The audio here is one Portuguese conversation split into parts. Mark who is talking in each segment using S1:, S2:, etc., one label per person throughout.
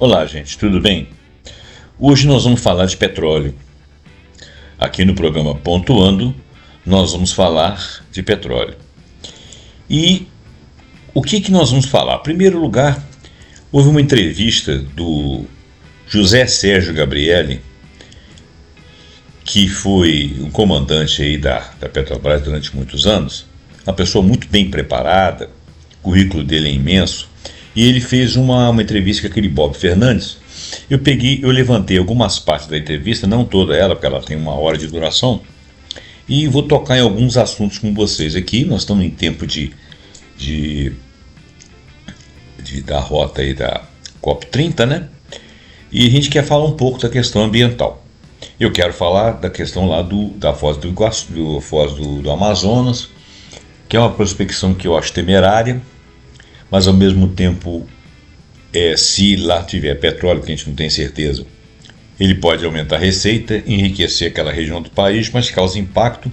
S1: Olá, gente, tudo bem? Hoje nós vamos falar de petróleo. Aqui no programa Pontuando, nós vamos falar de petróleo. E o que nós vamos falar? Em primeiro lugar, houve uma entrevista do José Sérgio Gabrielli, que foi um comandante aí da Petrobras durante muitos anos, uma pessoa muito bem preparada, o currículo dele é imenso, e ele fez uma entrevista com aquele Bob Fernandes. Eu levantei algumas partes da entrevista, não toda ela, porque ela tem 1 hora de duração, e vou tocar em alguns assuntos com vocês aqui. Nós estamos em tempo da rota aí da COP30, né? E a gente quer falar um pouco da questão ambiental. Eu quero falar da questão lá da Foz do Amazonas, que é uma prospecção que eu acho temerária, mas ao mesmo tempo, se lá tiver petróleo, que a gente não tem certeza, ele pode aumentar a receita, enriquecer aquela região do país, mas causa impacto,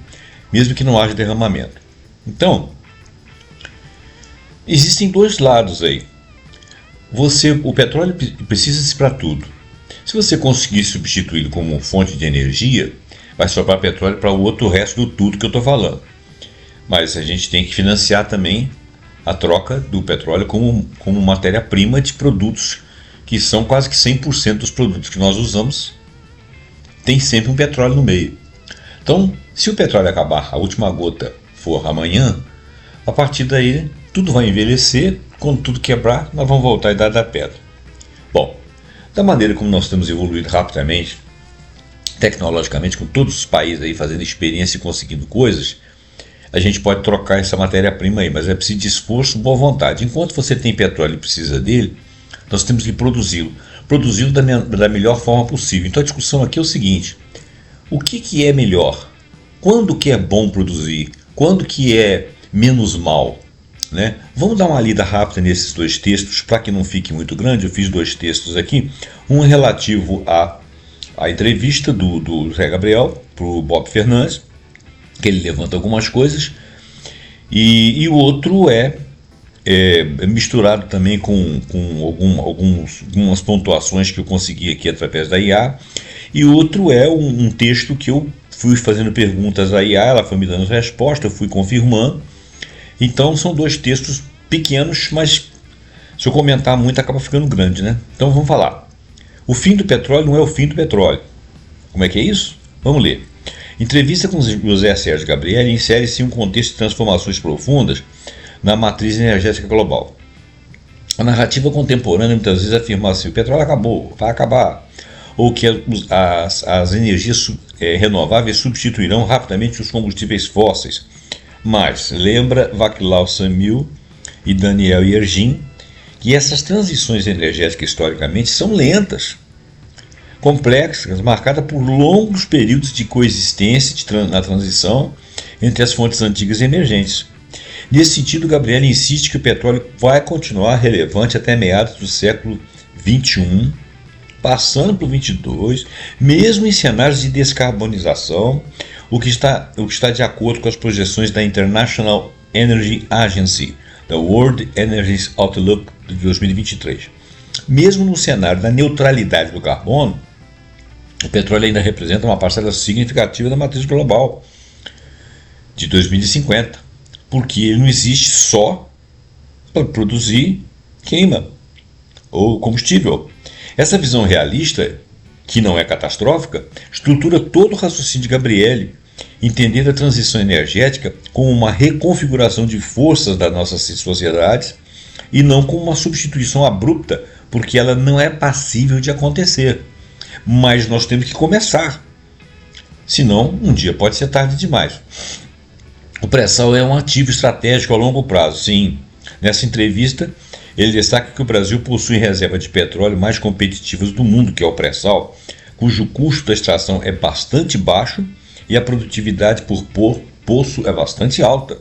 S1: mesmo que não haja derramamento. Então, existem dois lados aí. O petróleo precisa-se para tudo. Se você conseguir substituí-lo como fonte de energia, vai sobrar petróleo para o resto do tudo que eu estou falando. Mas a gente tem que financiar também a troca do petróleo como matéria-prima de produtos que são quase que 100% dos produtos que nós usamos, tem sempre um petróleo no meio. Então, se o petróleo acabar, a última gota for amanhã, a partir daí tudo vai envelhecer, quando tudo quebrar, nós vamos voltar à idade da pedra. Bom, da maneira como nós temos evoluído rapidamente, tecnologicamente, com todos os países aí fazendo experiência e conseguindo coisas, a gente pode trocar essa matéria-prima aí, mas é preciso de esforço e boa vontade. Enquanto você tem petróleo e precisa dele, nós temos que produzi-lo da melhor forma possível. Então a discussão aqui é o seguinte: o que é melhor? Quando que é bom produzir? Quando que é menos mal? Né? Vamos dar uma lida rápida nesses dois textos, para que não fique muito grande. Eu fiz 2 textos aqui, um relativo à entrevista do Zé Gabriel para o Bob Fernandes, que ele levanta algumas coisas, e o outro é misturado também com algumas pontuações que eu consegui aqui através da IA, e o outro é um texto que eu fui fazendo perguntas à IA, ela foi me dando resposta, eu fui confirmando. Então são 2 textos pequenos, mas se eu comentar muito acaba ficando grande, né? Então vamos falar. O fim do petróleo não é o fim do petróleo. Como é que é isso? Vamos ler. Entrevista com José Sérgio Gabrielli insere-se em um contexto de transformações profundas na matriz energética global. A narrativa contemporânea muitas vezes afirma assim: o petróleo acabou, vai acabar, ou que as energias renováveis substituirão rapidamente os combustíveis fósseis. Mas lembra Václav Smil e Daniel Yergin que essas transições energéticas historicamente são lentas, complexas, marcadas por longos períodos de coexistência na transição entre as fontes antigas e emergentes. Nesse sentido, Gabriel insiste que o petróleo vai continuar relevante até meados do século XXI, passando para o XXII, mesmo em cenários de descarbonização, o que está de acordo com as projeções da International Energy Agency, da World Energy Outlook de 2023. Mesmo no cenário da neutralidade do carbono, o petróleo ainda representa uma parcela significativa da matriz global de 2050, porque ele não existe só para produzir queima ou combustível. Essa visão realista, que não é catastrófica, estrutura todo o raciocínio de Gabrielli, entendendo a transição energética como uma reconfiguração de forças das nossas sociedades e não como uma substituição abrupta, porque ela não é passível de acontecer. Mas nós temos que começar, senão um dia pode ser tarde demais. O pré-sal é um ativo estratégico a longo prazo, sim. Nessa entrevista, ele destaca que o Brasil possui reserva de petróleo mais competitivas do mundo, que é o pré-sal, cujo custo da extração é bastante baixo e a produtividade por poço é bastante alta.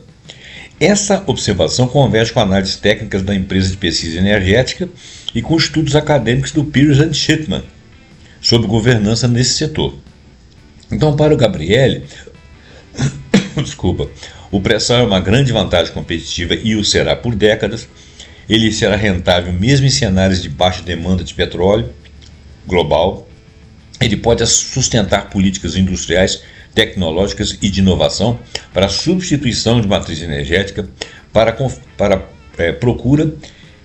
S1: Essa observação converge com análises técnicas da empresa de pesquisa energética e com estudos acadêmicos do Pearson and Shipman sobre governança nesse setor. Então, para o Gabrielli, o pré-sal é uma grande vantagem competitiva e o será por décadas. ele será rentável mesmo em cenários de baixa demanda de petróleo global. Ele pode sustentar políticas industriais, tecnológicas e de inovação para a substituição de matriz energética, para procura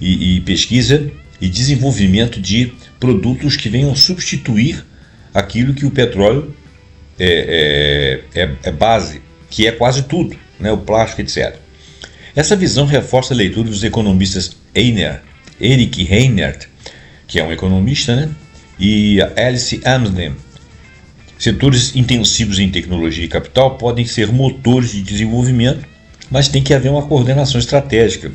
S1: e pesquisa e desenvolvimento de produtos que venham substituir aquilo que o petróleo é base, que é quase tudo, né, o plástico, etc. Essa visão reforça a leitura dos economistas Eric Reinert, que é um economista, né, e a Alice Amsden. Setores intensivos em tecnologia e capital podem ser motores de desenvolvimento, mas tem que haver uma coordenação estratégica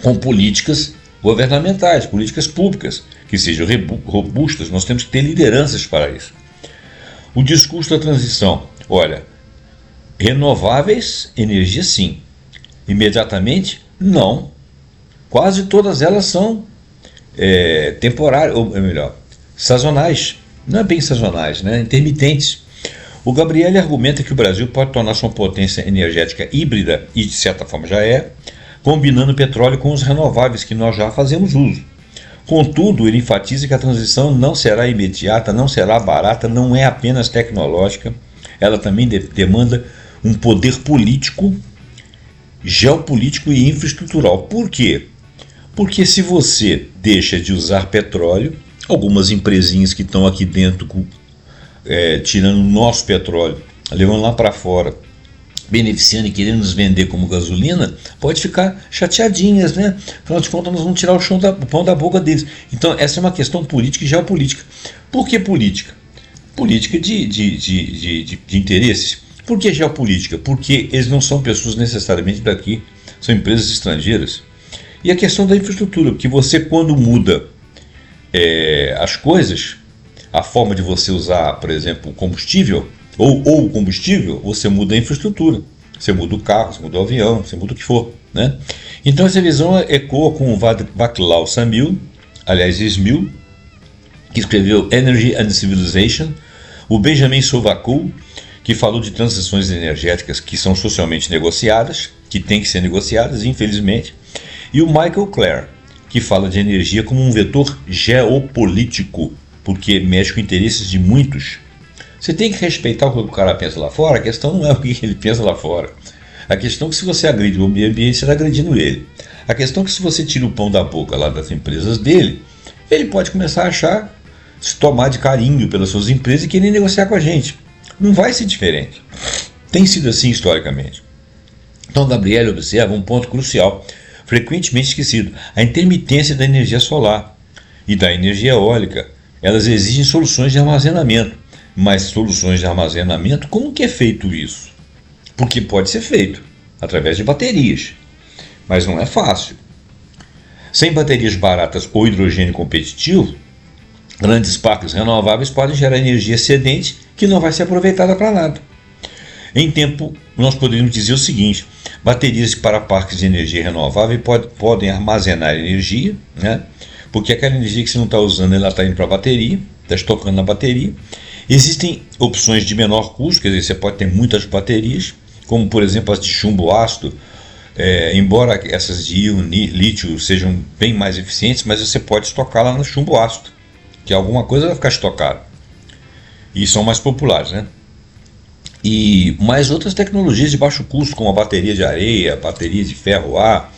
S1: com políticas governamentais, políticas públicas que sejam robustas. Nós temos que ter lideranças para isso. O discurso da transição: olha, renováveis, energia sim. Imediatamente, não. Quase todas elas são temporárias, ou melhor, sazonais. Não é bem sazonais, né? Intermitentes. O Gabriel argumenta que o Brasil pode tornar-se uma potência energética híbrida, e de certa forma já é, combinando o petróleo com os renováveis que nós já fazemos uso. Contudo, ele enfatiza que a transição não será imediata, não será barata, não é apenas tecnológica, ela também demanda um poder político, geopolítico e infraestrutural. Por quê? Porque se você deixa de usar petróleo, algumas empresinhas que estão aqui dentro tirando o nosso petróleo, levando lá para fora, beneficiando e querendo nos vender como gasolina, pode ficar chateadinhas, né? Afinal de contas, nós vamos tirar o pão da boca deles. Então, essa é uma questão política e geopolítica. Por que política? Política de interesses. Por que geopolítica? Porque eles não são pessoas necessariamente daqui, são empresas estrangeiras. E a questão da infraestrutura, porque você, quando muda as coisas, a forma de você usar, por exemplo, combustível, ou combustível, você muda a infraestrutura. Você muda o carro, você muda o avião, você muda o que for, né? Então essa visão ecoa com o Václav Smil, que escreveu Energy and Civilization, o Benjamin Sovacool, que falou de transições energéticas que são socialmente negociadas, que têm que ser negociadas, infelizmente, e o Michael Clare, que fala de energia como um vetor geopolítico, porque mexe com interesses de muitos. Você tem que respeitar o que o cara pensa lá fora. A questão não é o que ele pensa lá fora. A questão é que se você agride o meio ambiente, você está agredindo ele. A questão é que se você tira o pão da boca lá das empresas dele, ele pode começar a se tomar de carinho pelas suas empresas e querer negociar com a gente. Não vai ser diferente. Tem sido assim historicamente. Então, Gabriel observa um ponto crucial, frequentemente esquecido: a intermitência da energia solar e da energia eólica. Elas exigem soluções de armazenamento. Mas soluções de armazenamento, como que é feito isso? Porque pode ser feito através de baterias, mas não é fácil. Sem baterias baratas ou hidrogênio competitivo, grandes parques renováveis podem gerar energia excedente que não vai ser aproveitada para nada. Em tempo, nós poderíamos dizer o seguinte: baterias para parques de energia renovável podem armazenar energia, né? Porque aquela energia que você não está usando, ela está indo para a bateria, está estocando na bateria. Existem opções de menor custo, quer dizer, você pode ter muitas baterias, como por exemplo as de chumbo ácido, embora essas de íon lítio sejam bem mais eficientes, mas você pode estocar lá no chumbo ácido, que alguma coisa vai ficar estocada. E são mais populares, né? E mais outras tecnologias de baixo custo, como a bateria de areia, a bateria de ferro-ar,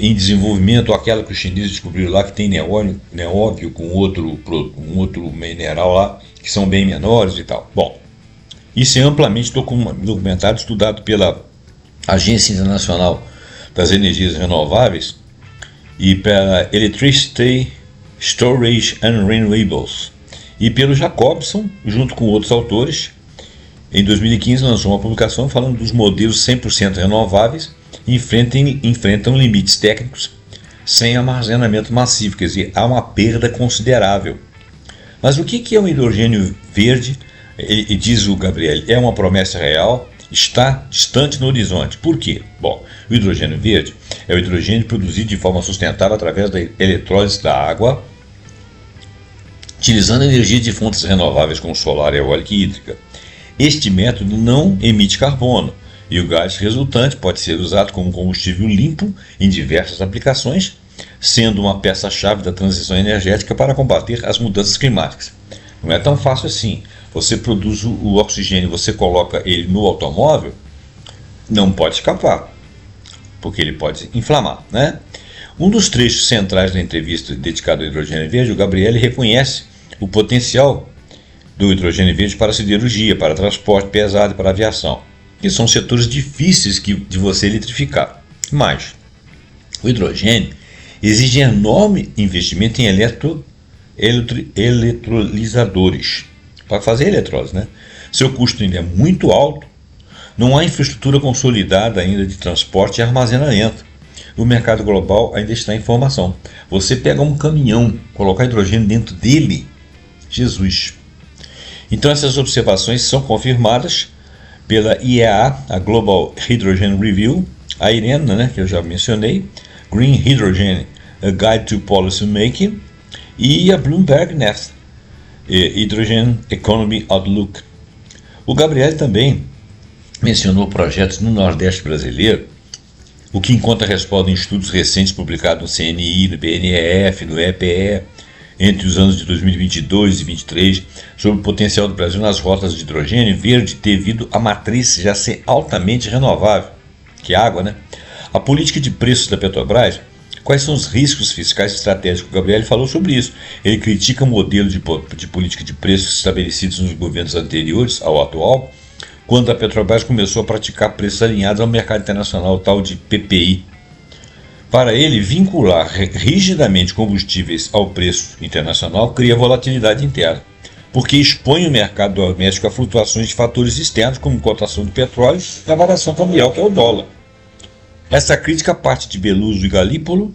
S1: em desenvolvimento, aquela que os chineses descobriram lá, que tem nióbio com outro mineral lá, que são bem menores e tal. Bom, isso é amplamente documentado, estudado pela Agência Internacional das Energias Renováveis e pela Electricity Storage and Renewables e pelo Jacobson, junto com outros autores. Em 2015 lançou uma publicação falando dos modelos 100% renováveis enfrentam limites técnicos sem armazenamento massivo, quer dizer, há uma perda considerável. Mas o que é o hidrogênio verde? Ele diz o Gabriel, é uma promessa real, está distante no horizonte. Por quê? Bom, o hidrogênio verde é o hidrogênio produzido de forma sustentável através da eletrólise da água, utilizando energia de fontes renováveis como solar, eólica e hídrica. Este método não emite carbono E o gás resultante pode ser usado como combustível limpo em diversas aplicações, sendo uma peça-chave da transição energética para combater as mudanças climáticas. Não é tão fácil assim. Você produz o oxigênio, você coloca ele no automóvel, não pode escapar, porque ele pode inflamar, né? Um dos trechos centrais da entrevista dedicada ao hidrogênio verde, o Gabriele reconhece o potencial do hidrogênio verde para a siderurgia, para transporte pesado e para a aviação, que são setores difíceis de você eletrificar. Mas o hidrogênio exige enorme investimento em eletrolisadores para fazer eletrólise, né? Seu custo ainda é muito alto, não há infraestrutura consolidada ainda de transporte e armazenamento. O mercado global ainda está em formação. Você pega um caminhão, colocar hidrogênio dentro dele, Jesus. Então essas observações são confirmadas pela IEA, a Global Hydrogen Review, a IRENA, né, que eu já mencionei, Green Hydrogen, a Guide to Policy Making, e a Bloomberg NEF, Hydrogen Economy Outlook. O Gabriel também mencionou projetos no Nordeste brasileiro, o que encontra respaldo em estudos recentes publicados no CNI, no BNEF, no EPE, entre os anos de 2022 e 2023, sobre o potencial do Brasil nas rotas de hidrogênio verde devido à matriz já ser altamente renovável, que é água, né? A política de preços da Petrobras, quais são os riscos fiscais estratégicos? O Gabriel falou sobre isso. Ele critica o modelo de política de preços estabelecidos nos governos anteriores ao atual, quando a Petrobras começou a praticar preços alinhados ao mercado internacional, o tal de PPI. Para ele, vincular rigidamente combustíveis ao preço internacional cria volatilidade interna, porque expõe o mercado doméstico a flutuações de fatores externos, como cotação do petróleo e a variação cambial, que é o dólar. Essa crítica parte de Beluso e Galípolo,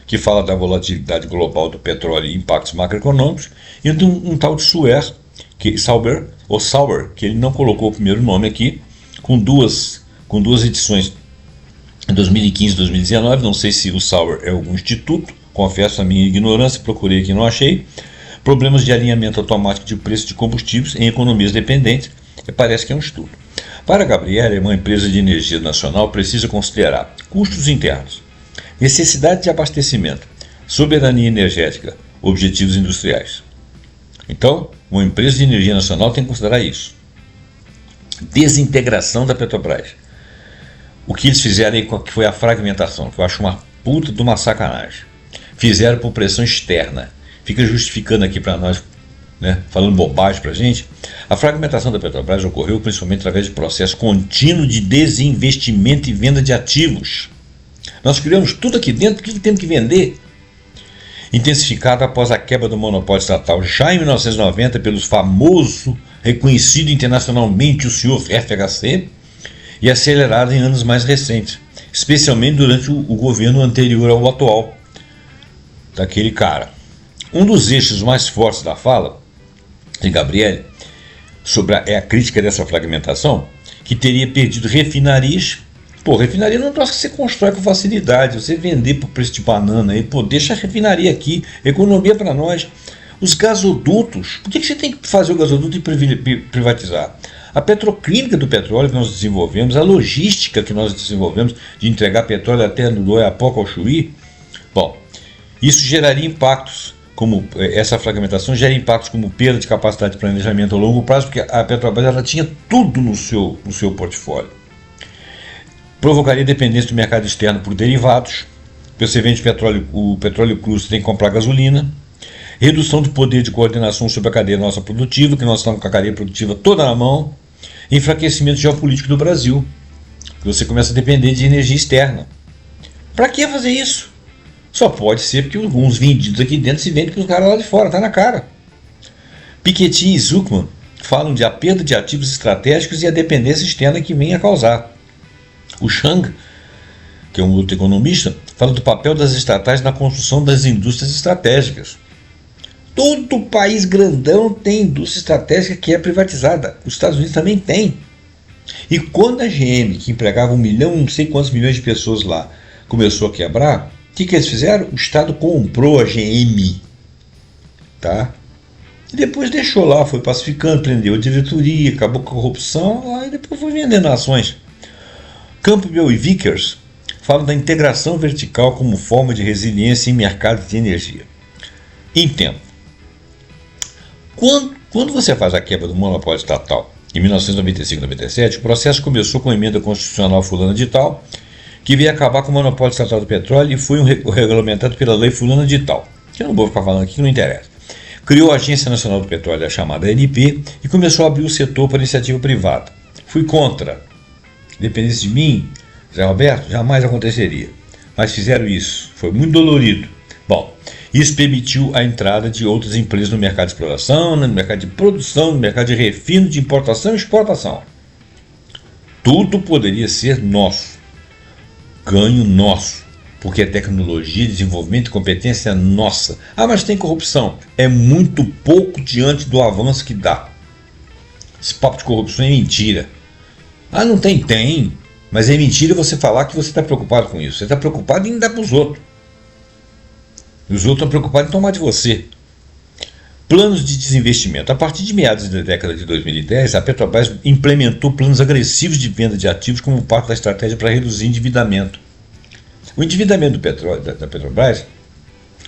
S1: que fala da volatilidade global do petróleo e impactos macroeconômicos, e de um tal de Sauber, que ele não colocou o primeiro nome aqui, com duas edições em 2015 e 2019, não sei se o Sauber é algum instituto, confesso a minha ignorância, procurei aqui e não achei. Problemas de alinhamento automático de preço de combustíveis em economias dependentes, parece que é um estudo. Para a Gabriela, uma empresa de energia nacional precisa considerar custos internos, necessidade de abastecimento, soberania energética, objetivos industriais. Então, uma empresa de energia nacional tem que considerar isso. Desintegração da Petrobras. O que eles fizeram aí que foi a fragmentação, que eu acho uma puta de uma sacanagem. Fizeram por pressão externa. Fica justificando aqui para nós, né, falando bobagem para a gente. A fragmentação da Petrobras ocorreu principalmente através de processo contínuo de desinvestimento e venda de ativos. Nós criamos tudo aqui dentro, o que temos que vender? Intensificado após a quebra do monopólio estatal já em 1990 pelo famoso, reconhecido internacionalmente, o senhor FHC, e acelerado em anos mais recentes, especialmente durante o governo anterior ao atual, daquele cara. Um dos eixos mais fortes da fala de Gabriel sobre a crítica dessa fragmentação, que teria perdido refinarias. Pô, refinaria não é um troço que você constrói com facilidade, você vender por preço de banana aí, pô, deixa a refinaria aqui, economia para nós. Os gasodutos, por que você tem que fazer o gasoduto e privatizar? A petroquímica do petróleo que nós desenvolvemos, a logística que nós desenvolvemos de entregar petróleo até no Oiapoque ao Chuí, bom, isso geraria impactos, como essa fragmentação gera impactos como perda de capacidade de planejamento a longo prazo, porque a Petrobras ela tinha tudo no seu portfólio. Provocaria dependência do mercado externo por derivados. Você vende petróleo, o petróleo cru, você tem que comprar gasolina. Redução do poder de coordenação sobre a cadeia nossa produtiva, que nós estamos com a cadeia produtiva toda na mão. Enfraquecimento geopolítico do Brasil, que você começa a depender de energia externa. Para que fazer isso? Só pode ser porque alguns vendidos aqui dentro se vendem com os caras lá de fora, tá na cara. Piketty e Zuckman falam de a perda de ativos estratégicos e a dependência externa que vem a causar. O Chang, que é um outro economista, fala do papel das estatais na construção das indústrias estratégicas. Todo país grandão tem indústria estratégica que é privatizada. Os Estados Unidos também tem. E quando a GM, que empregava 1 milhão, não sei quantos milhões de pessoas lá, começou a quebrar, o que eles fizeram? O Estado comprou a GM. Tá? E depois deixou lá, foi pacificando, prendeu a diretoria, acabou com a corrupção, lá, e depois foi vendendo ações. Campbell e Vickers falam da integração vertical como forma de resiliência em mercados de energia. Entendo. Quando você faz a quebra do monopólio estatal em 1995-97, o processo começou com a emenda constitucional fulana de tal, que veio acabar com o monopólio estatal do petróleo e foi regulamentado pela lei fulana de tal, que eu não vou ficar falando aqui, que não interessa. Criou a Agência Nacional do Petróleo, a chamada ANP, e começou a abrir o setor para iniciativa privada. Fui contra. Dependesse de mim, Zé Roberto, jamais aconteceria. Mas fizeram isso. Foi muito dolorido. Bom, isso permitiu a entrada de outras empresas no mercado de exploração, no mercado de produção, no mercado de refino, de importação e exportação. Tudo poderia ser nosso. Ganho nosso. Porque é tecnologia, desenvolvimento e competência nossa. Ah, mas tem corrupção. É muito pouco diante do avanço que dá. Esse papo de corrupção é mentira. Ah, não tem? Tem. Mas é mentira você falar que você está preocupado com isso. Você está preocupado em dar para os outros. E os outros estão preocupados em tomar de você. Planos de desinvestimento. A partir de meados da década de 2010, a Petrobras implementou planos agressivos de venda de ativos como parte da estratégia para reduzir endividamento. O endividamento da Petrobras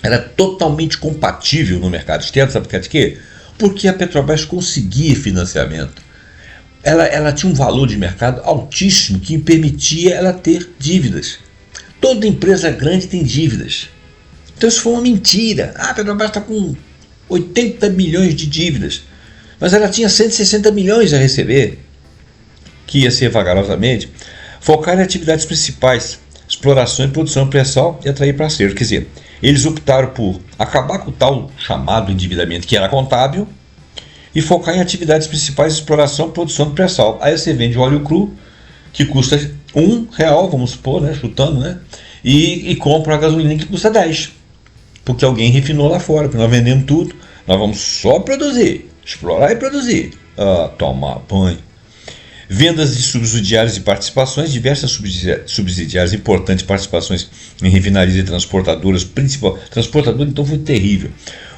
S1: era totalmente compatível no mercado externo, sabe por quê? Porque a Petrobras conseguia financiamento. Ela tinha um valor de mercado altíssimo que permitia ela ter dívidas. Toda empresa grande tem dívidas. Então isso foi uma mentira. A Petrobras está com 80 milhões de dívidas, mas ela tinha 160 milhões a receber, que ia ser vagarosamente, focar em atividades principais, exploração e produção pré-sal e atrair parceiros. Quer dizer, eles optaram por acabar com o tal chamado endividamento que era contábil e focar em atividades principais, exploração e produção de pré-sal. Aí você vende óleo cru, que custa R$1, vamos supor, né, chutando, né, e compra a gasolina que custa 10, porque alguém refinou lá fora, porque nós vendemos tudo, nós vamos só produzir, explorar e produzir. Tomar banho. Vendas de subsidiários e participações, diversas subsidiárias importantes participações em refinarias e transportadoras, transportador então foi terrível,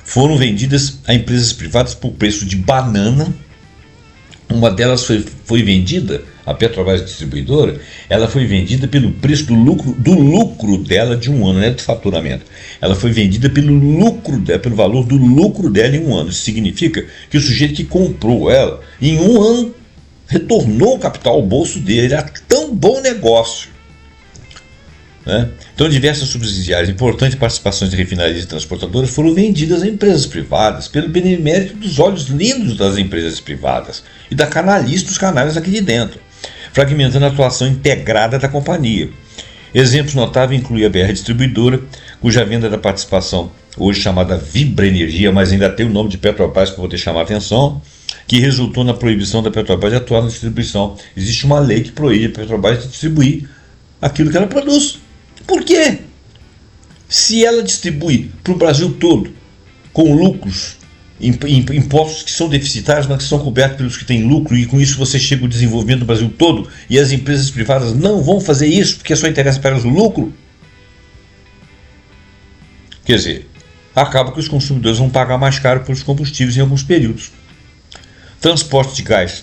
S1: foram vendidas a empresas privadas por preço de banana. Uma delas foi vendida, a Petrobras Distribuidora, ela foi vendida pelo preço do lucro dela de um ano, não é do faturamento. Ela foi vendida pelo lucro dela, pelo valor do lucro dela em um ano. Isso significa que o sujeito que comprou ela, em um ano, retornou o capital ao bolso dele. Era tão bom negócio, né? Então diversas subsidiárias, importantes participações de refinarias e transportadoras foram vendidas a empresas privadas pelo benemérito dos olhos lindos das empresas privadas e da canalice dos canais aqui de dentro, fragmentando a atuação integrada da companhia. Exemplos notáveis incluem a BR Distribuidora, cuja venda da participação, hoje chamada Vibra Energia, mas ainda tem o nome de Petrobras que eu vou deixar chamar a atenção, que resultou na proibição da Petrobras de atuar na distribuição. Existe uma lei que proíbe a Petrobras de distribuir aquilo que ela produz. Por quê? Se ela distribui para o Brasil todo com lucros, impostos que são deficitários, mas que são cobertos pelos que têm lucro, e com isso você chega ao desenvolvimento do Brasil todo, e as empresas privadas não vão fazer isso porque só interessa para elas o lucro, quer dizer, acaba que os consumidores vão pagar mais caro pelos combustíveis em alguns períodos. Transporte de gás,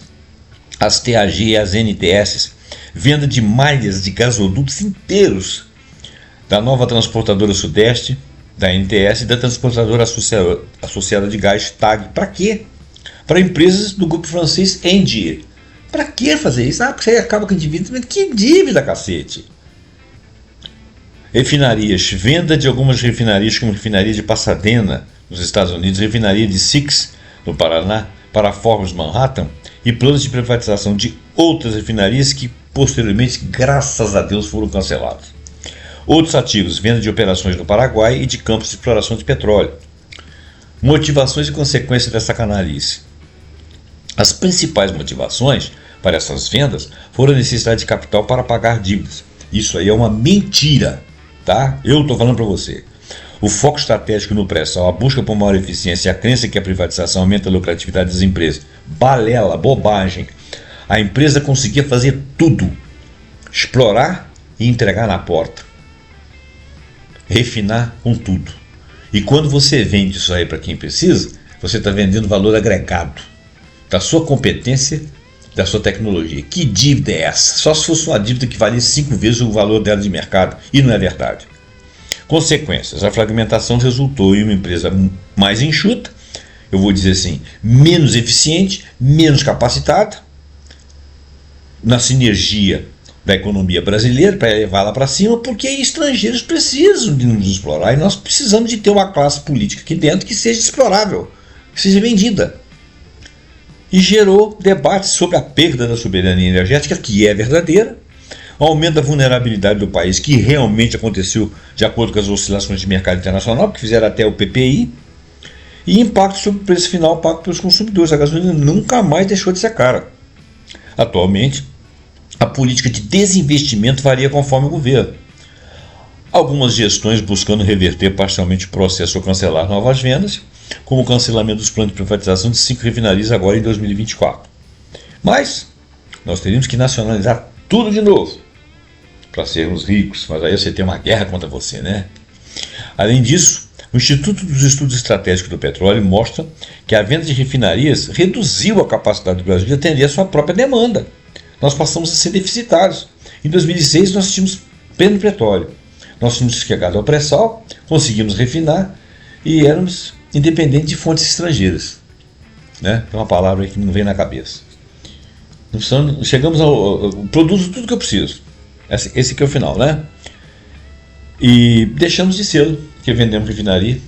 S1: as TAG e as NTS, venda de malhas de gasodutos inteiros da nova transportadora Sudeste, da NTS e da transportadora associada de gás TAG. Para quê? Para empresas do grupo francês Engie. Para que fazer isso? Porque você acaba com dívida. Que dívida, cacete! Refinarias, venda de algumas refinarias, como a refinaria de Pasadena, nos Estados Unidos, refinaria de Six, no Paraná, para a Forbes Manhattan, e planos de privatização de outras refinarias que posteriormente, graças a Deus, foram cancelados. Outros ativos, venda de operações no Paraguai e de campos de exploração de petróleo. Motivações e consequências dessa canalice. As principais motivações para essas vendas foram a necessidade de capital para pagar dívidas. Isso aí é uma mentira, tá? Eu estou falando para você. O foco estratégico no pré-sal, a busca por maior eficiência e a crença que a privatização aumenta a lucratividade das empresas. Balela, bobagem. A empresa conseguia fazer tudo. Explorar e entregar na porta. Refinar com tudo. E quando você vende isso aí para quem precisa, você está vendendo valor agregado da sua competência da sua tecnologia. Que dívida é essa? Só se fosse uma dívida que valia 5 vezes o valor dela de mercado, e não é verdade. Consequências: a fragmentação resultou em uma empresa mais enxuta, eu vou dizer assim, menos eficiente, menos capacitada, na sinergia da economia brasileira para levá-la para cima, porque estrangeiros precisam de nos explorar e nós precisamos de ter uma classe política aqui dentro que seja explorável, que seja vendida. E gerou debates sobre a perda da soberania energética, que é verdadeira, o aumento da vulnerabilidade do país, que realmente aconteceu de acordo com as oscilações de mercado internacional, que fizeram até o PPI, e impacto sobre o preço final pago pelos consumidores. A gasolina nunca mais deixou de ser cara. Atualmente, a política de desinvestimento varia conforme o governo. Algumas gestões buscando reverter parcialmente o processo ou cancelar novas vendas, como o cancelamento dos planos de privatização de 5 refinarias agora em 2024. Mas nós teríamos que nacionalizar tudo de novo para sermos ricos, mas aí você tem uma guerra contra você, né? Além disso, o Instituto dos Estudos Estratégicos do Petróleo mostra que a venda de refinarias reduziu a capacidade do Brasil de atender a sua própria demanda. Nós passamos a ser deficitários. Em 2006 nós tínhamos pleno petróleo, nós tínhamos chegado ao pré-sal, conseguimos refinar e éramos independentes de fontes estrangeiras, né? É uma palavra que não vem na cabeça. Chegamos ao produzo tudo que eu preciso. Esse aqui é o final, né? E deixamos de ser, porque vendemos refinaria,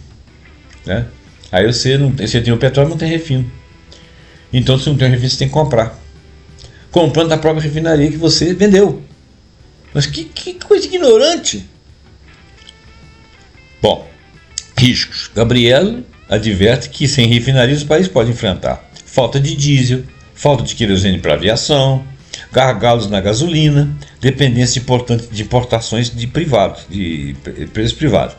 S1: né? Aí você tem o petróleo, não tem refino. Então, se não tem refino, você tem que comprar. Comprando da própria refinaria que você vendeu. Mas que coisa ignorante! Bom, riscos. Gabriel adverte que sem refinarias o país pode enfrentar falta de diesel, falta de querosene para aviação, gargalos na gasolina, dependência importante de importações de privados, de empresas privadas.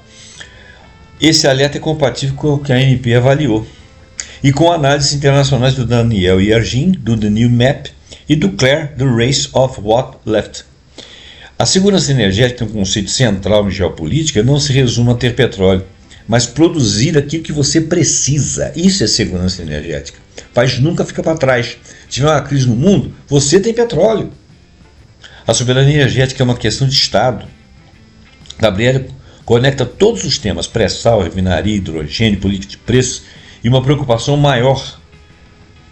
S1: Esse alerta é compatível com o que a ANP avaliou e com análises internacionais do Daniel Yergin, do The New Map, e do Clare, The Race of What Left. A segurança energética é um conceito central em geopolítica, não se resume a ter petróleo, mas produzir aquilo que você precisa. Isso é segurança energética. O país nunca fica para trás. Se tiver uma crise no mundo, você tem petróleo. A soberania energética é uma questão de Estado. Gabriel conecta todos os temas, pré-sal, refinaria, hidrogênio, política de preços, e uma preocupação maior: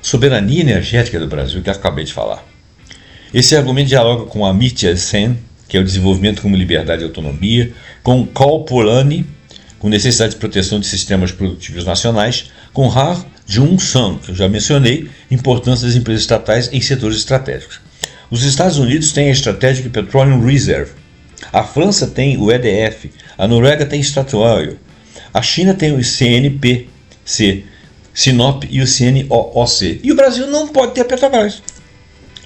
S1: soberania energética do Brasil, que eu acabei de falar. Esse argumento dialoga com Amartya Sen, que é o desenvolvimento como liberdade e autonomia, com Karl Polanyi, com necessidade de proteção de sistemas produtivos nacionais, com Har Jung-sung, que eu já mencionei, importância das empresas estatais em setores estratégicos. Os Estados Unidos têm a Strategic Petroleum Reserve, a França tem o EDF, a Noruega tem Statoil, a China tem o CNPC, Sinop e o CNOOC. E o Brasil não pode ter a Petrobras.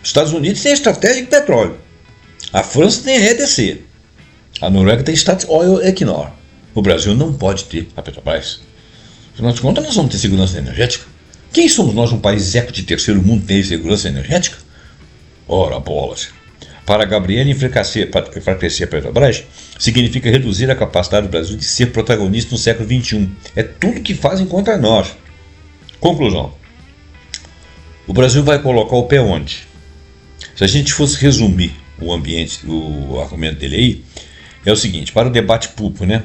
S1: Os Estados Unidos têm a Strategic Petróleo, a França tem a EDC, a Noruega tem Statoil Equinor. O Brasil não pode ter a Petrobras. Afinal de contas, nós vamos ter segurança energética. Quem somos nós, um país eco de terceiro mundo, ter segurança energética? Ora bolas. Para Gabriel, enfraquecer a Petrobras significa reduzir a capacidade do Brasil de ser protagonista no século XXI. É tudo que fazem contra nós. Conclusão. O Brasil vai colocar o pé onde? Se a gente fosse resumir o ambiente, o argumento dele aí, é o seguinte: para o debate público, né?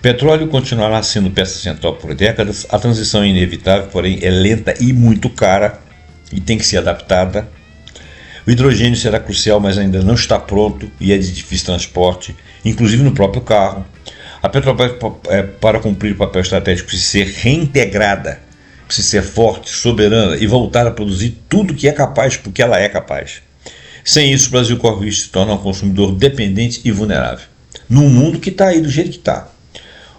S1: Petróleo continuará sendo peça central por décadas, a transição é inevitável, porém é lenta e muito cara e tem que ser adaptada. O hidrogênio será crucial, mas ainda não está pronto e é de difícil transporte, inclusive no próprio carro. A Petrobras, para cumprir o papel estratégico, precisa ser reintegrada, precisa ser forte, soberana e voltar a produzir tudo que é capaz, porque ela é capaz. Sem isso, o Brasil corre o risco de se tornar um consumidor dependente e vulnerável, num mundo que está aí do jeito que está.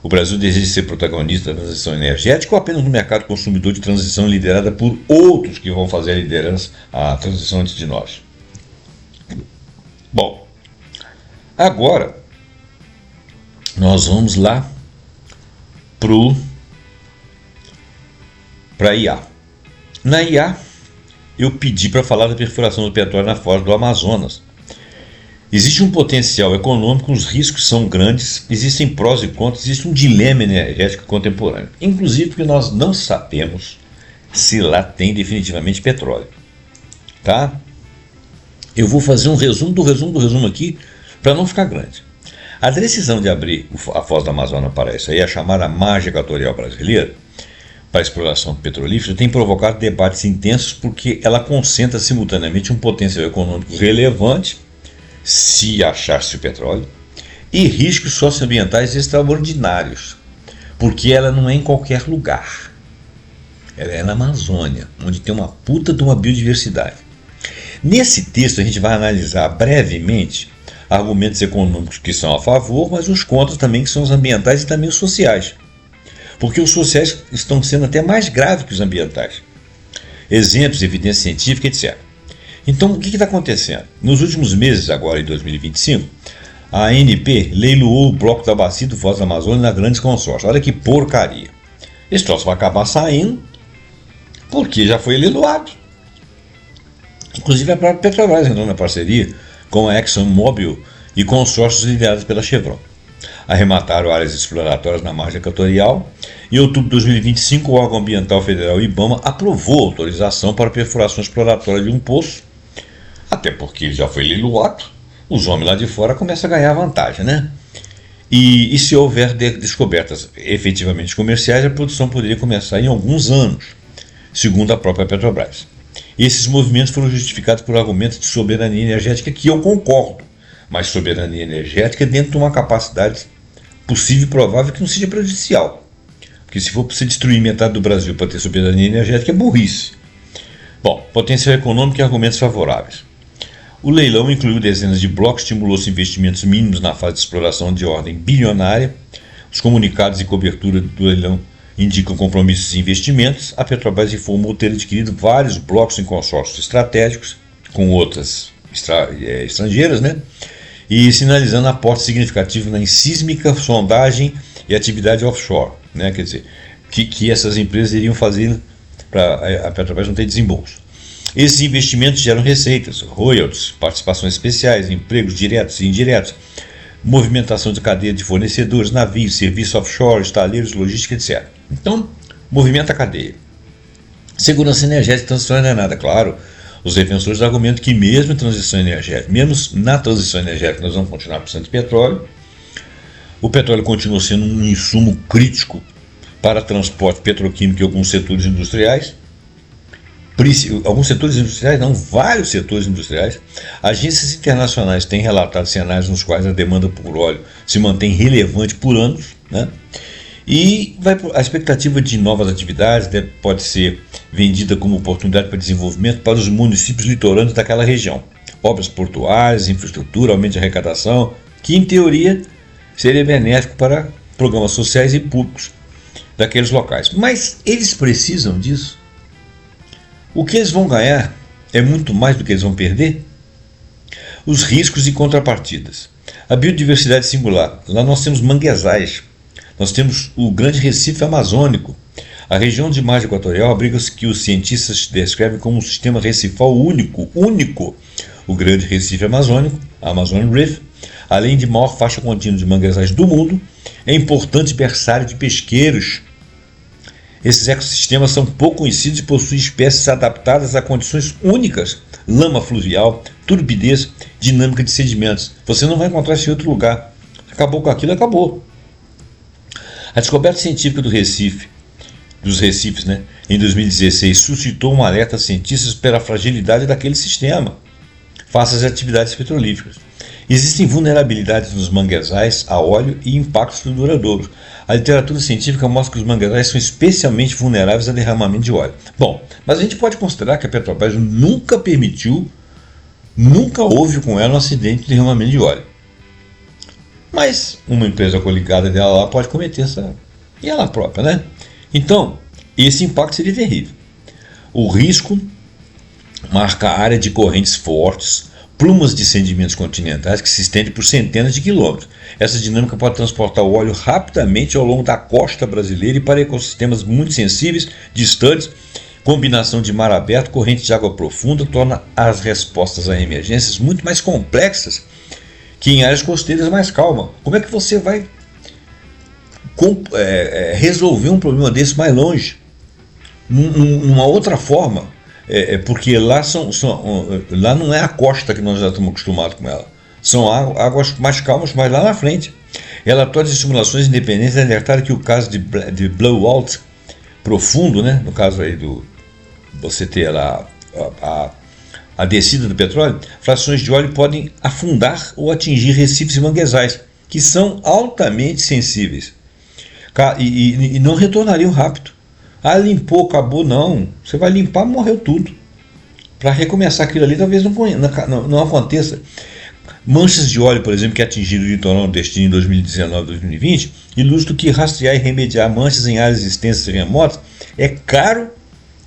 S1: O Brasil deseja ser protagonista da transição energética ou apenas no mercado consumidor de transição liderada por outros que vão fazer a liderança, a transição antes de nós? Bom, agora nós vamos lá para IA. Na IA, eu pedi para falar da perfuração do petróleo na foz do Amazonas. Existe um potencial econômico, os riscos são grandes, existem prós e contras, existe um dilema energético contemporâneo. Inclusive porque nós não sabemos se lá tem definitivamente petróleo. tá? Eu vou fazer um resumo do resumo aqui, para não ficar grande. A decisão de abrir a Foz do Amazonas para isso aí, a chamada margem equatorial brasileira, para a exploração petrolífera, tem provocado debates intensos porque ela concentra simultaneamente um potencial econômico relevante, se achasse o petróleo, e riscos socioambientais extraordinários, porque ela não é em qualquer lugar. Ela é na Amazônia, onde tem uma puta de uma biodiversidade. Nesse texto a gente vai analisar brevemente argumentos econômicos que são a favor, mas os contras também, que são os ambientais e também os sociais. Porque os sociais estão sendo até mais graves que os ambientais. Exemplos, evidência científica, etc. Então, o que está acontecendo? Nos últimos meses, agora em 2025, a ANP leiloou o bloco da bacia do Foz do Amazonas na grandes consórcios. Olha que porcaria. Esse troço vai acabar saindo porque já foi leiloado. Inclusive a própria Petrobras entrou na parceria com a ExxonMobil e consórcios liderados pela Chevron. Arremataram áreas exploratórias na margem equatorial. Em outubro de 2025, o órgão ambiental federal IBAMA aprovou a autorização para a perfuração exploratória de um poço, até porque ele já foi leiloado. Os homens lá de fora começam a ganhar vantagem, né? E se houver descobertas efetivamente comerciais, a produção poderia começar em alguns anos, segundo a própria Petrobras. Esses movimentos foram justificados por argumentos de soberania energética, que eu concordo, mas soberania energética dentro de uma capacidade possível e provável que não seja prejudicial. Porque se for para você destruir metade do Brasil para ter soberania energética, é burrice. Bom, potencial econômico e argumentos favoráveis. O leilão incluiu dezenas de blocos, estimulou-se investimentos mínimos na fase de exploração de ordem bilionária. Os comunicados e cobertura do leilão indicam compromissos e investimentos. A Petrobras informou ter adquirido vários blocos em consórcios estratégicos com outras estrangeiras, né? E sinalizando aporte significativo na sísmica, sondagem e atividade offshore, né? Quer dizer, que essas empresas iriam fazer para a Petrobras não ter desembolso. Esses investimentos geram receitas, royalties, participações especiais, empregos diretos e indiretos, movimentação de cadeia de fornecedores, navios, serviços offshore, estaleiros, logística, etc. Então, movimenta a cadeia. Segurança energética e transição não é nada, claro. Os defensores argumentam que mesmo na transição energética nós vamos continuar precisando de petróleo. O petróleo continua sendo um insumo crítico para transporte petroquímico e alguns setores industriais. Vários setores industriais. Agências internacionais têm relatado cenários nos quais a demanda por óleo se mantém relevante por anos, né? E a expectativa de novas atividades pode ser vendida como oportunidade para desenvolvimento para os municípios litorâneos daquela região. Obras portuárias, infraestrutura, aumento de arrecadação, que em teoria seria benéfico para programas sociais e públicos daqueles locais. Mas eles precisam disso? O que eles vão ganhar é muito mais do que eles vão perder? Os riscos e contrapartidas. A biodiversidade singular. Lá nós temos manguezais. Nós temos o grande Recife amazônico. A região de margem equatorial abriga o que os cientistas descrevem como um sistema recifal único. O grande Recife amazônico, a Amazon Reef, além de maior faixa contínua de manguezais do mundo, é importante berçário de pesqueiros. Esses ecossistemas são pouco conhecidos e possuem espécies adaptadas a condições únicas, lama fluvial, turbidez, dinâmica de sedimentos. Você não vai encontrar isso em outro lugar. Acabou com aquilo, acabou. A descoberta científica dos recifes, né, em 2016, suscitou um alerta a cientistas pela fragilidade daquele sistema face às atividades petrolíferas. Existem vulnerabilidades nos manguezais a óleo e impactos duradouros. A literatura científica mostra que os manguezais são especialmente vulneráveis a derramamento de óleo. Bom, mas a gente pode considerar que a Petrobras nunca houve com ela um acidente de derramamento de óleo. Mas uma empresa coligada dela lá pode cometer e ela própria, né? Então, esse impacto seria terrível. O risco marca a área de correntes fortes, plumas de sedimentos continentais que se estendem por centenas de quilômetros. Essa dinâmica pode transportar o óleo rapidamente ao longo da costa brasileira e para ecossistemas muito sensíveis, distantes. Combinação de mar aberto, corrente de água profunda torna as respostas a emergências muito mais complexas que em áreas costeiras mais calmas. Como é que você vai resolver um problema desse mais longe? Numa outra forma, porque lá lá não é a costa que nós já estamos acostumados com ela. São águas mais calmas, mas lá na frente. Relatórios de simulações independentes alertaram que o caso de blowout profundo, né, no caso aí você ter lá a descida do petróleo, frações de óleo podem afundar ou atingir recifes e manguezais, que são altamente sensíveis e não retornariam rápido. Limpou, acabou, não. Você vai limpar, morreu tudo. Para recomeçar aquilo ali, talvez não aconteça. Manchas de óleo, por exemplo, que atingiram o litoral nordestino em 2019 e 2020, ilustram que rastrear e remediar manchas em áreas extensas e remotas é caro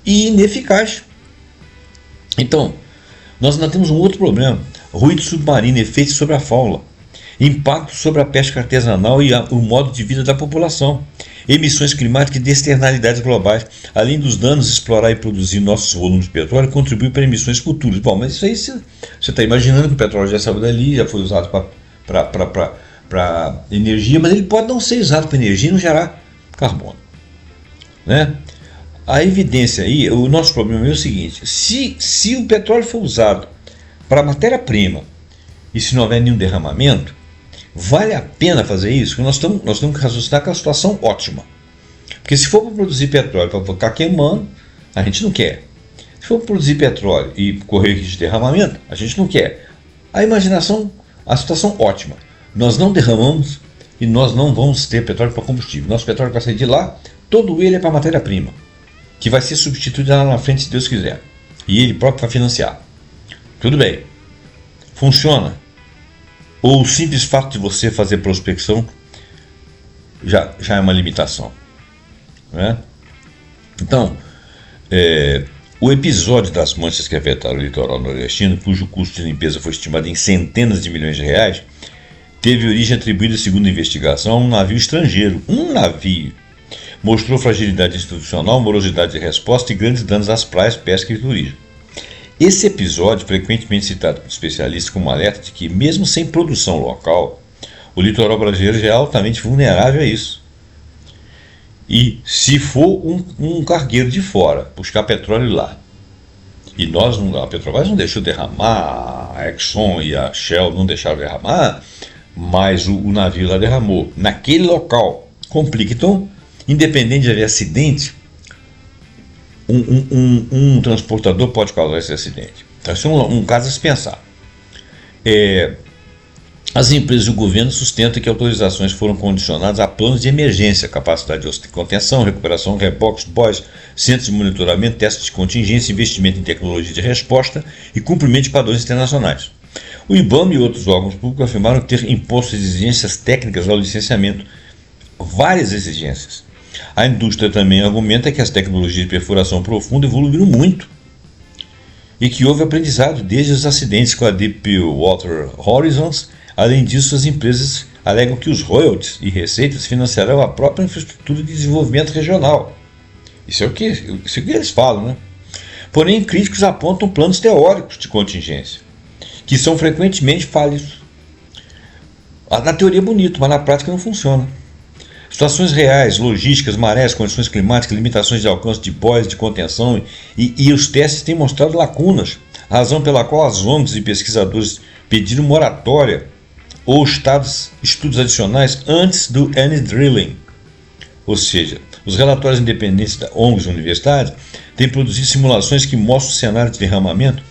S1: e ineficaz. Então, nós ainda temos um outro problema: ruído submarino, efeitos sobre a fauna, impacto sobre a pesca artesanal e o modo de vida da população, emissões climáticas e de externalidades globais, além dos danos, explorar e produzir nossos volumes de petróleo contribui para emissões futuras. Bom, mas isso aí você está imaginando que o petróleo já saiu dali, já foi usado para energia, mas ele pode não ser usado para energia e não gerar carbono, né? A evidência aí, o nosso problema é o seguinte: se o petróleo for usado para matéria-prima e se não houver nenhum derramamento, vale a pena fazer isso? Nós temos que raciocinar com a situação ótima. Porque se for para produzir petróleo para ficar queimando, a gente não quer. Se for para produzir petróleo e correr risco de derramamento, a gente não quer. A situação ótima. Nós não derramamos e nós não vamos ter petróleo para combustível. Nosso petróleo vai sair de lá, todo ele é para matéria-prima, que vai ser substituído lá na frente se Deus quiser. E ele próprio vai financiar. Tudo bem. Funciona. Ou o simples fato de você fazer prospecção já é uma limitação, né? Então, o episódio das manchas que afetaram o litoral nordestino, cujo custo de limpeza foi estimado em centenas de milhões de reais, teve origem atribuída, segundo a investigação, a um navio estrangeiro. Um navio. Mostrou fragilidade institucional, morosidade de resposta e grandes danos às praias, pesca e turismo. Esse episódio, frequentemente citado por especialistas como alerta de que, mesmo sem produção local, o litoral brasileiro já é altamente vulnerável a isso. E se for um cargueiro de fora buscar petróleo lá, e a Petrobras não deixou derramar, a Exxon e a Shell não deixaram derramar, mas o navio lá derramou, naquele local, complica. Então, independente de haver acidente, um transportador pode causar esse acidente. Então, esse é um caso a se pensar. As empresas e o governo sustentam que autorizações foram condicionadas a planos de emergência, capacidade de contenção, recuperação, reboques, boias, centros de monitoramento, testes de contingência, investimento em tecnologia de resposta e cumprimento de padrões internacionais. O IBAMA e outros órgãos públicos afirmaram ter imposto exigências técnicas ao licenciamento, várias exigências. A indústria também argumenta que as tecnologias de perfuração profunda evoluíram muito e que houve aprendizado desde os acidentes com a Deepwater Horizons. Além disso, as empresas alegam que os royalties e receitas financiarão a própria infraestrutura de desenvolvimento regional. Isso é o que eles falam, né? Porém, críticos apontam planos teóricos de contingência, que são frequentemente falhos. Na teoria é bonito, mas na prática não funciona. Situações reais, logísticas, marés, condições climáticas, limitações de alcance de boias, de contenção e os testes têm mostrado lacunas, razão pela qual as ONGs e pesquisadores pediram moratória ou estudos adicionais antes do any drilling. Ou seja, os relatórios independentes da ONGs e universidades têm produzido simulações que mostram o cenário de derramamento,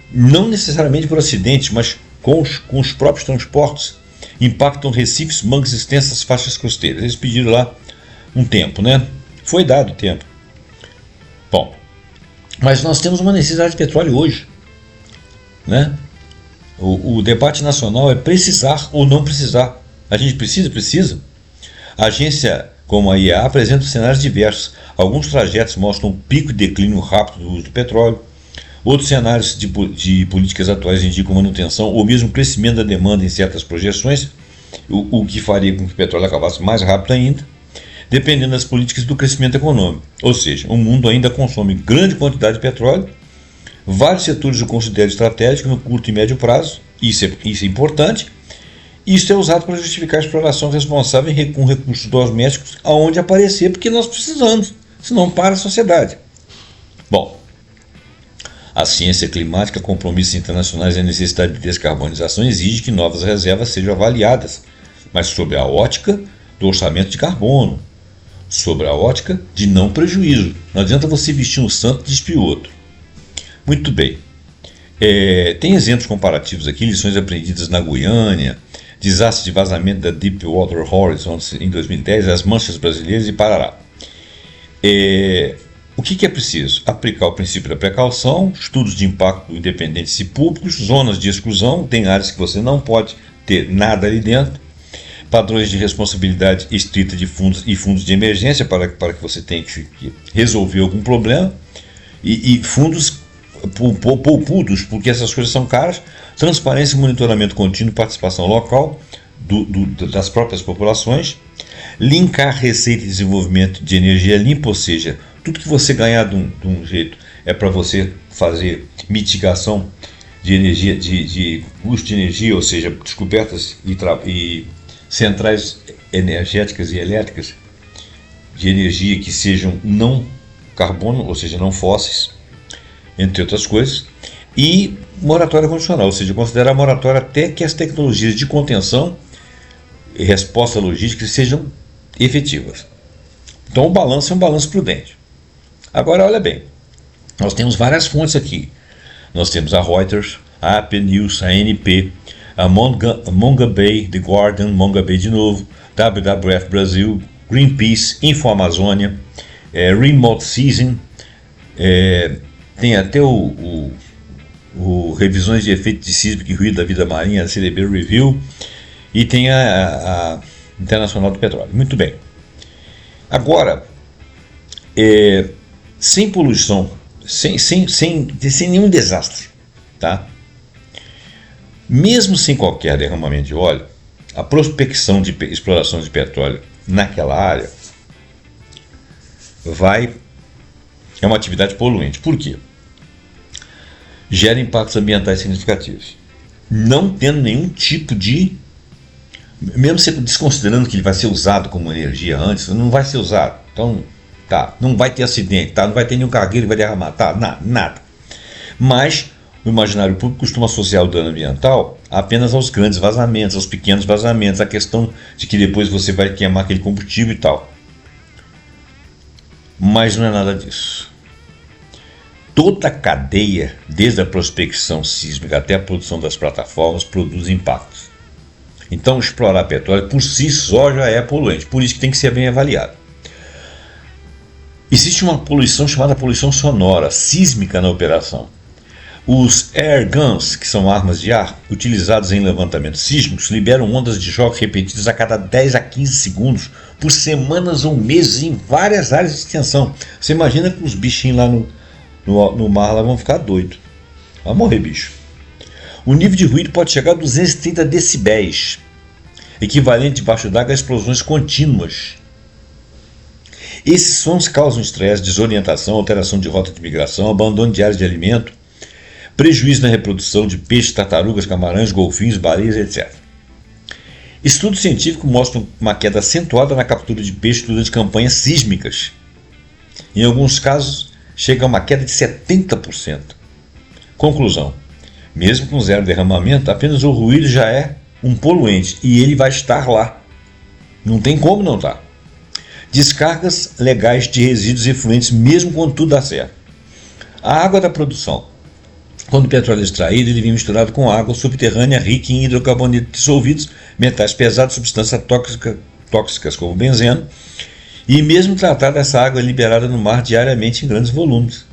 S1: não necessariamente por acidentes, mas com os próprios transportes, impactam recifes, mangues extensas, faixas costeiras. Eles pediram lá um tempo, né? Foi dado o tempo. Bom, mas nós temos uma necessidade de petróleo hoje, né? O debate nacional é precisar ou não precisar. A gente precisa. A agência como a IEA apresenta cenários diversos. Alguns trajetos mostram um pico e declínio rápido do uso do petróleo. Outros cenários de políticas atuais indicam manutenção ou mesmo crescimento da demanda em certas projeções, o que faria com que o petróleo acabasse mais rápido ainda, dependendo das políticas do crescimento econômico. Ou seja, o mundo ainda consome grande quantidade de petróleo, vários setores eu considero estratégicos no curto e médio prazo, isso é importante. Isso é usado para justificar a exploração responsável com recursos domésticos aonde aparecer, porque nós precisamos, senão para a sociedade. Bom, A ciência climática, compromissos internacionais e a necessidade de descarbonização exigem que novas reservas sejam avaliadas, mas sob a ótica do orçamento de carbono, sobre a ótica de não prejuízo. Não adianta você vestir um santo e despir outro. Muito bem. Tem exemplos comparativos aqui, lições aprendidas na Guiânia, desastre de vazamento da Deepwater Horizon em 2010, as manchas brasileiras e parará. O que é preciso? Aplicar o princípio da precaução, estudos de impacto independentes e públicos, zonas de exclusão, tem áreas que você não pode ter nada ali dentro, padrões de responsabilidade estrita de fundos e fundos de emergência para que você tenha que resolver algum problema, e fundos poupudos, porque essas coisas são caras, transparência e monitoramento contínuo, participação local das próprias populações, linkar receita e desenvolvimento de energia limpa, ou seja, tudo que você ganhar de um jeito é para você fazer mitigação de energia, de custo de energia, ou seja, descobertas e centrais energéticas e elétricas de energia que sejam não carbono, ou seja, não fósseis, entre outras coisas, e moratória condicional, ou seja, considerar a moratória até que as tecnologias de contenção e resposta logística sejam efetivas. Então o balanço é um balanço prudente. Agora olha bem, nós temos várias fontes aqui. Nós temos a Reuters, a AP News, a ANP, a Mongabay, The Guardian, Mongabay de novo, WWF Brasil, Greenpeace, InfoAmazônia, Remote Sensing, tem até o Revisões de Efeito de Sísmico e Ruído da Vida Marinha, a CDB Review, e tem a Internacional do Petróleo. Muito bem. Agora, sem poluição, sem nenhum desastre, tá? Mesmo sem qualquer derramamento de óleo, a prospecção de exploração de petróleo naquela área é uma atividade poluente. Por quê? Gera impactos ambientais significativos. Não tendo nenhum tipo de... Mesmo você desconsiderando que ele vai ser usado como energia antes, não vai ser usado. Então, tá, não vai ter acidente, tá, não vai ter nenhum cargueiro que vai derramar, tá, nada. Mas o imaginário público costuma associar o dano ambiental apenas aos grandes vazamentos, aos pequenos vazamentos, a questão de que depois você vai queimar aquele combustível e tal. Mas não é nada disso. Toda a cadeia, desde a prospecção sísmica até a produção das plataformas, produz impactos. Então, explorar petróleo por si só já é poluente, por isso que tem que ser bem avaliado. Existe uma poluição chamada poluição sonora, sísmica na operação. Os air guns, que são armas de ar utilizadas em levantamentos sísmicos, liberam ondas de choque repetidas a cada 10 a 15 segundos, por semanas ou meses, em várias áreas de extensão. Você imagina que os bichinhos lá no mar lá vão ficar doidos. Vai morrer, bicho. O nível de ruído pode chegar a 230 decibéis, equivalente debaixo d'água a explosões contínuas. Esses sons causam estresse, desorientação, alteração de rota de migração, abandono de áreas de alimento, prejuízo na reprodução de peixes, tartarugas, camarões, golfinhos, baleias, etc. Estudos científicos mostram uma queda acentuada na captura de peixe durante campanhas sísmicas. Em alguns casos, chega a uma queda de 70%. Conclusão: mesmo com zero derramamento, apenas o ruído já é um poluente e ele vai estar lá. Não tem como não estar. Descargas legais de resíduos efluentes, mesmo quando tudo dá certo. A água da produção. Quando o petróleo é extraído, ele vem misturado com água subterrânea rica em hidrocarbonetos dissolvidos, metais pesados, substâncias tóxicas como benzeno, e mesmo tratada, essa água é liberada no mar diariamente em grandes volumes.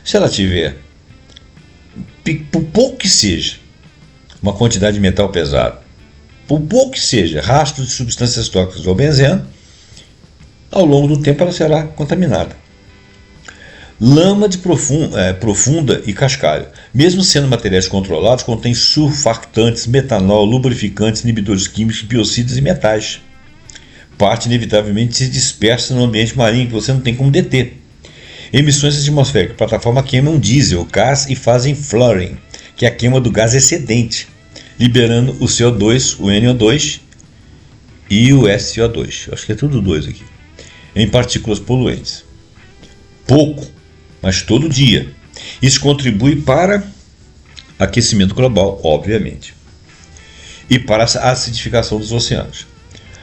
S1: Se ela tiver, por pouco que seja, uma quantidade de metal pesado, por pouco que seja, rastros de substâncias tóxicas ou benzeno, ao longo do tempo ela será contaminada. Lama de profunda e cascalho. Mesmo sendo materiais controlados, contém surfactantes, metanol, lubrificantes, inibidores químicos, biocidas e metais. Parte inevitavelmente se dispersa no ambiente marinho que você não tem como deter. Emissões atmosféricas. A plataforma queimam diesel, gás e fazem flaring, que é a queima do gás excedente, liberando o CO2, o NO2 e o SO2. Acho que é tudo dois aqui. Em partículas poluentes. Pouco, mas todo dia. Isso contribui para aquecimento global, obviamente, e para a acidificação dos oceanos.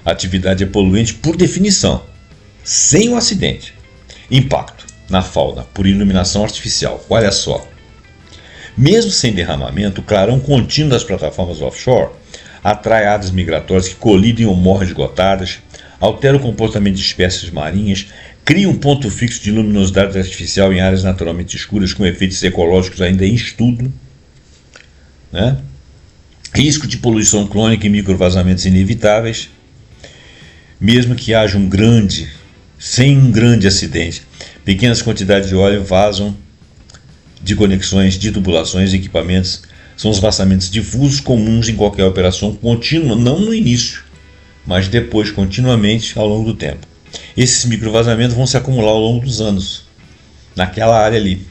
S1: A atividade é poluente por definição, sem o acidente. Impacto na fauna por iluminação artificial. Olha só. Mesmo sem derramamento, o clarão contínuo das plataformas offshore atrai aves migratórias que colidem ou morrem esgotadas, altera o comportamento de espécies marinhas, cria um ponto fixo de luminosidade artificial em áreas naturalmente escuras com efeitos ecológicos ainda em estudo, né? Risco de poluição crônica e microvazamentos inevitáveis, mesmo que haja sem um grande acidente. Pequenas quantidades de óleo vazam de conexões, de tubulações e equipamentos. São os vazamentos difusos comuns em qualquer operação contínua, não no início, mas depois, continuamente, ao longo do tempo. Esses microvazamentos vão se acumular ao longo dos anos, naquela área ali.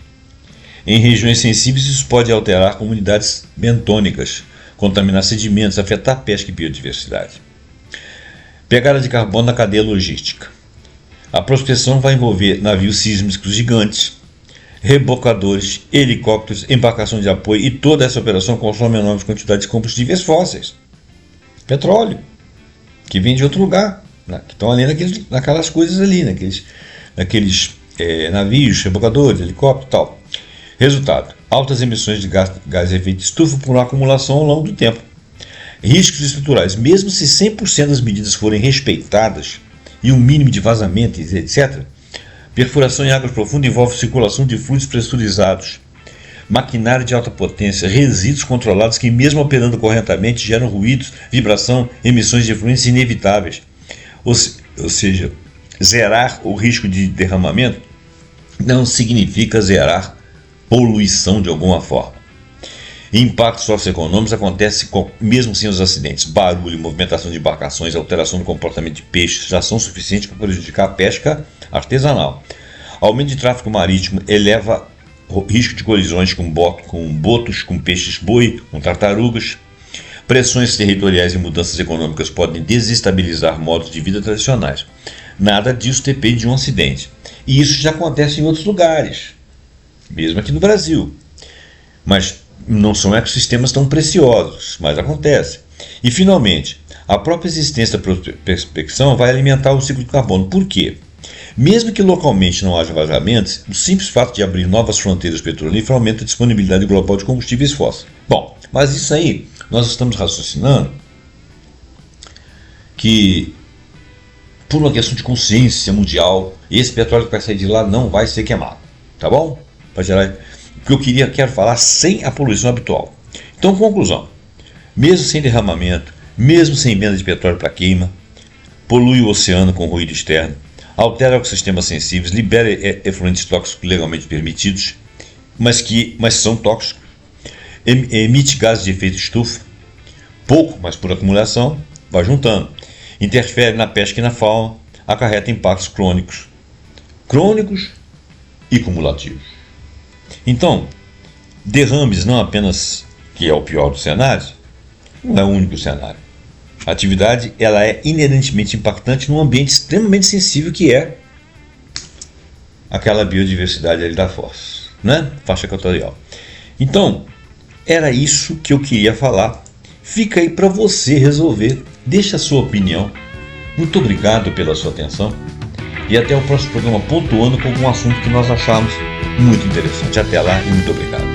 S1: Em regiões sensíveis, isso pode alterar comunidades bentônicas, contaminar sedimentos, afetar pesca e biodiversidade. Pegada de carbono na cadeia logística. A prospecção vai envolver navios sísmicos gigantes, rebocadores, helicópteros, embarcação de apoio, e toda essa operação consome enormes quantidades de combustíveis fósseis. Petróleo, que vem de outro lugar, né? Que estão ali naquelas coisas ali, naqueles navios, rebocadores, helicópteros e tal. Resultado: altas emissões de gás de efeito estufa por acumulação ao longo do tempo. Riscos estruturais: mesmo se 100% das medidas forem respeitadas e um mínimo de vazamento, etc., perfuração em águas profundas envolve circulação de fluidos pressurizados, maquinária de alta potência, resíduos controlados que, mesmo operando corretamente, geram ruídos, vibração, emissões de efluentes inevitáveis. Ou seja, zerar o risco de derramamento não significa zerar poluição de alguma forma. Impactos socioeconômicos acontecem mesmo sem os acidentes. Barulho, movimentação de embarcações, alteração do comportamento de peixes já são suficientes para prejudicar a pesca artesanal. Aumento de tráfego marítimo eleva o risco de colisões com botos, com peixes-boi, com tartarugas. Pressões territoriais e mudanças econômicas podem desestabilizar modos de vida tradicionais. Nada disso depende de um acidente. E isso já acontece em outros lugares, mesmo aqui no Brasil. Mas não são ecossistemas tão preciosos, mas acontece. E, finalmente, a própria existência da prospecção vai alimentar o ciclo de carbono. Por quê? Mesmo que localmente não haja vazamentos, o simples fato de abrir novas fronteiras petrolíferas aumenta a disponibilidade global de combustíveis fósseis. Bom, mas isso aí, nós estamos raciocinando que, por uma questão de consciência mundial, esse petróleo que vai sair de lá não vai ser queimado. Tá bom? Para gerar... O que eu quero falar sem a poluição habitual. Então, conclusão: mesmo sem derramamento, mesmo sem emenda de petróleo para queima, polui o oceano com ruído externo, altera ecossistemas sensíveis, libera efluentes tóxicos legalmente permitidos, mas são tóxicos, emite gases de efeito estufa, pouco, mas por acumulação, vai juntando, interfere na pesca e na fauna, acarreta impactos crônicos e cumulativos. Então, derrames não apenas, que é o pior dos cenários, não é o único cenário. A atividade ela é inerentemente impactante num ambiente extremamente sensível que é aquela biodiversidade ali da foz, né? Faixa equatorial. Então, era isso que eu queria falar. Fica aí para você resolver. Deixa a sua opinião. Muito obrigado pela sua atenção. E até o próximo programa pontuando com algum assunto que nós acharmos muito interessante. Até lá e muito obrigado.